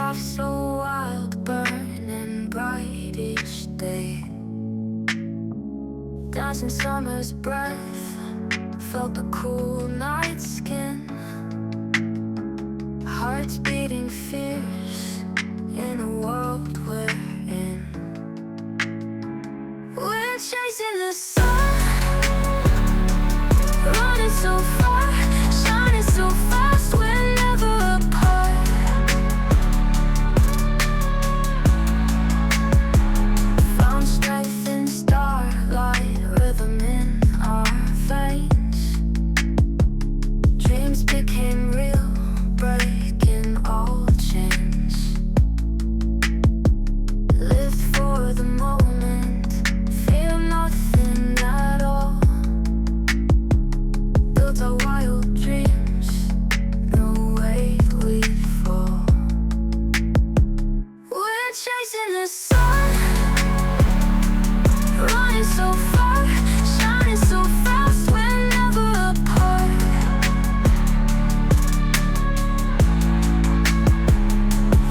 life so wild, burning bright each day. Dancing summer's breath, felt the cool night skin. Hearts beating fierce in the world we're in. We're chasing the sun, running so far, shining so fast, we're never apart. Found strength in starlight, rhythm in our veins. Dreams became real, breaking all chains. Lived for the moment, fear nothing at all. Built our wild dreams, no way we fall. We're chasing the sun, running so far, shining so fast, we're never apart.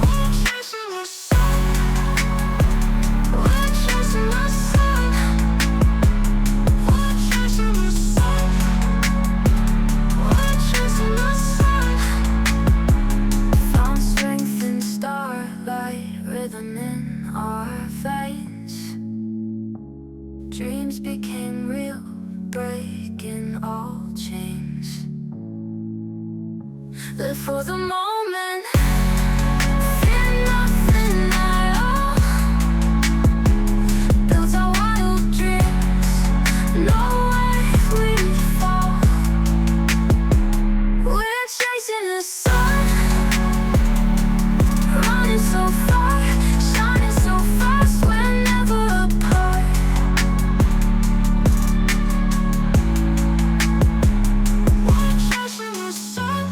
We're chasing the sun, we're chasing the sun, we're chasing the sun, we're chasing the sun. Found strength in starlight, rhythm in our veins. Dreams became real, breaking all chains. Live for the moment, fear nothing at all. Built our wild dreams, no way we fall. We're chasing the sun, running so far, shining so fast, we're never apart. We're chasing the sun,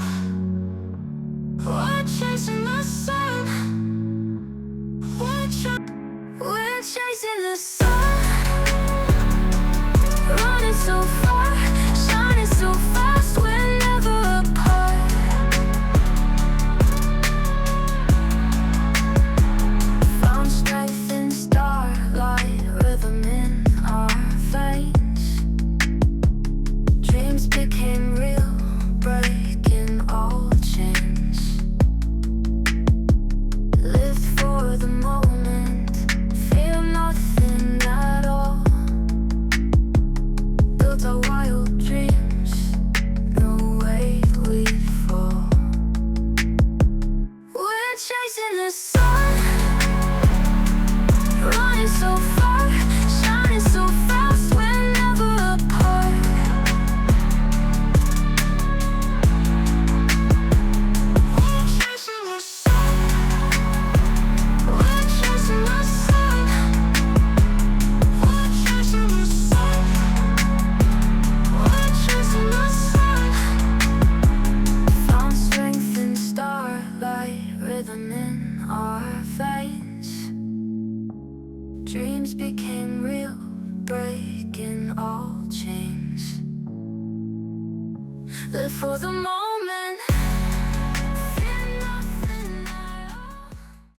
we're chasing the sun, we're chasing the sun, running so far, shining so fast, we're never apart. Found strength in starlight, rhythm in our veins. Dreams became real, breaking all chains. Lived for the moment, fear nothing at all. Built our wild dreams, no way we fall. We're chasing the sun, running so far, shining so fast, we're never apart. We're chasing the sun, we're chasing the sun, we're chasing the sun, we're chasing the sun. Found strength in starlight, rhythm in our veins. Dreams became real, breaking all chains. Live for the moment.